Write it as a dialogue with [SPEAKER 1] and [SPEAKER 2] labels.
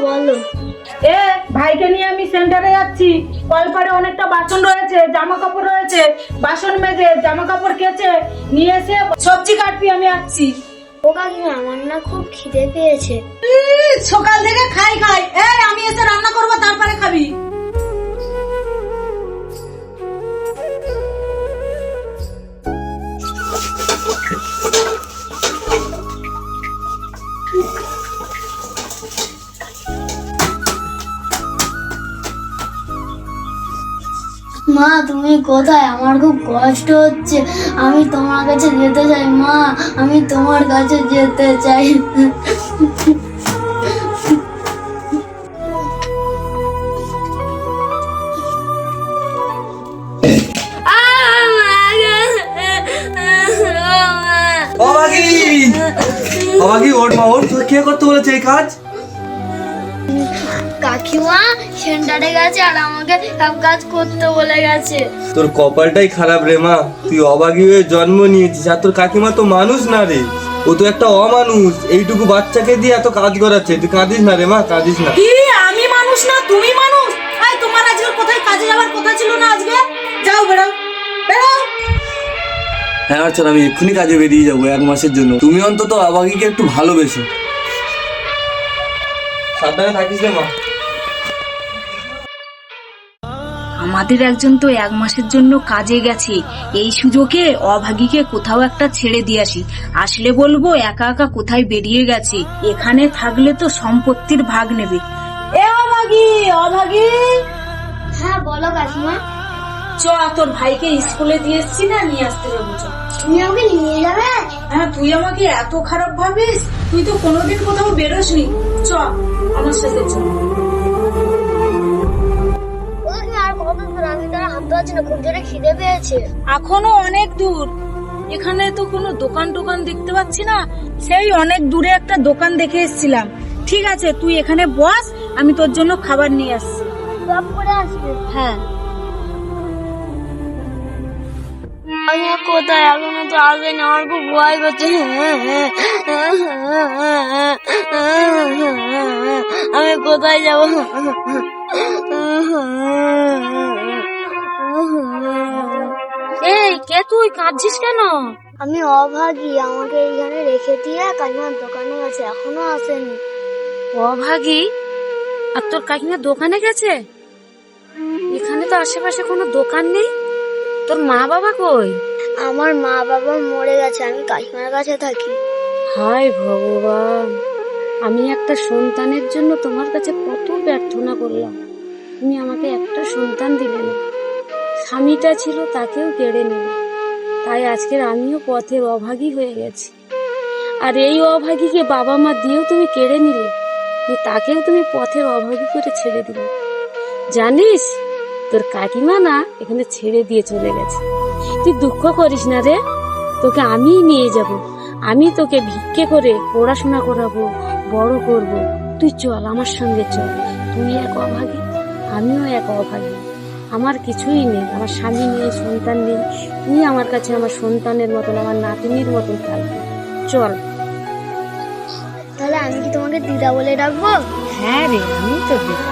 [SPEAKER 1] বলো।
[SPEAKER 2] ভাইকে নিয়ে আমি সেন্টারে যাচ্ছি। কলপারে অনেকটা বাসন রয়েছে, জামা কাপড় রয়েছে, বাসন মেজে জামা কাপড় কেচে নিয়ে এসে সবজি কাটবি, আমি আসছি।
[SPEAKER 1] ও কাকিমা, আমার না খুব খিদে পেয়েছে।
[SPEAKER 2] সকাল থেকে খাই আমি এসে রান্না করবো, তারপরে খাবি।
[SPEAKER 1] মা, তুমি কোথায়? আমার খুব কষ্ট হচ্ছে, আমি তোমার কাছে যেতে চাই। মা, আমি তোমার কাছে যেতে চাই।
[SPEAKER 3] ওঠ মা, ওঠ। তোর কে করতে বলেছে এই কাজ?
[SPEAKER 1] কাকিমা সেন্টারে গেছে আর আমাকে সব কাজ করতে বলে গেছে।
[SPEAKER 3] তোর কপালটাই খারাপ রে মা, তুই অভাগী হয়ে জন্ম নিয়েছিস। আর তোর কাকিমা তো মানুষ না রে, ও তো একটা অমানুষ। এইটুকু বাচ্চাকে দিয়ে এত কাজ করাচ্ছে। তুই কাঁদিস না রে মা, কাঁদিস না।
[SPEAKER 2] কি আমি মানুষ না তুমি মানুষ? তোমার আজকে কোথায় কাজে যাওয়ার কথা ছিল না? আজকে যাও, বেরো বেরো।
[SPEAKER 3] হ্যাঁ চল, আমি এক্ষুনি কাজে বেরিয়ে যাবো 1 মাসের জন্য। তুমি অন্তত অভাগীকে একটু ভালোবেসো। সাবধানে থাকিস রে মা।
[SPEAKER 4] আমাদের একজন তো 1 মাসের জন্য কাজে গেছে, এই সুযোগে অভাগীকে কোথাও একটা ছেড়ে দিয়ে আসি। আসলে বলবো একা একা কোথায় বেরিয়ে গেছে, এখানে থাকলে তো সম্পত্তির ভাগ নেবে।
[SPEAKER 2] অভাগী।
[SPEAKER 1] হ্যাঁ বলো কাকিমা।
[SPEAKER 4] চ, তোর ভাইকে স্কুলে দিয়ে এসছি না, নিয়ে আসতে যাবো। চ।
[SPEAKER 1] তুমি আমাকে নিয়ে যাবে?
[SPEAKER 4] হ্যাঁ, তুই আমাকে এত খারাপ ভাবিস? তুই তো কোনোদিন কোথাও বেরোসনি। চ, আমার সাথে চ।
[SPEAKER 1] আর কত দূর? আমি তারা হাঁটতে পারছি না, খুব জোরে খিদে পেয়েছে।
[SPEAKER 4] এখনো অনেক দূর। এখানে তো কোনো দোকান টোকান দেখতে পাচ্ছি না। সেই অনেক দূরে একটা দোকান দেখে এসেছিলাম। ঠিক আছে, তুই এখানে বস, আমি তোর জন্য খাবার নিয়ে আসছি।
[SPEAKER 1] সব করে আসবে?
[SPEAKER 4] হ্যাঁ।
[SPEAKER 1] আমি কোথায়? এখনো তো আসেনি, আমার খুব ভয় করছে। আমি কোথায় যাব?
[SPEAKER 4] এই কে তুই? কাঁদছিস কেন?
[SPEAKER 1] আমি অভাগী, আমাকে এইখানে রেখে দিয়ে কাকিমার দোকানে গেছে, এখনো আসেনি।
[SPEAKER 4] অভাগী? আর তোর কাকিমা দোকানে গেছে? এখানে তো আশেপাশে কোনো দোকান নেই। তোর মা বাবা কই?
[SPEAKER 1] আমার মা বাবা মরে গেছে, আমি কাকিমার কাছে থাকি।
[SPEAKER 4] হায় ভগবান, আমি একটা সন্তানের জন্য তোমার কাছে কত প্রার্থনা করলাম, তুমি আমাকে একটা সন্তান দিলে না। স্বামীটা ছিল, তাকেও কেড়ে নিলে। তাই আজকের আমিও পথের অভাগী হয়ে গেছি। আর এই অভাগীকে বাবা মা দিয়েও তুমি কেড়ে নিলে, তাকেও তুমি পথের অভাগী করে ছেড়ে দিলে। জানিস, তোর কাকিমা না এখানে ছেড়ে দিয়ে চলে গেছে। তুই দুঃখ করিস না রে, তোকে আমিই নিয়ে যাব। আমি তোকে ভিক্ষে করে পড়াশোনা করাবো, বড় করব। তুই চল, আমার সঙ্গে চল। তুই এক অভাগী, আমিও এক অভাগী। আমার কিছুই নেই, আমার স্বামী নেই, সন্তান নেই। তুই আমার কাছে আমার সন্তানের মতন, আমার নাতনির মতন থাকবি। চল।
[SPEAKER 1] তাহলে আমি কি তোমাকে দিদা বলে ডাকবো?
[SPEAKER 4] হ্যাঁ রে, আমি তো দিদা।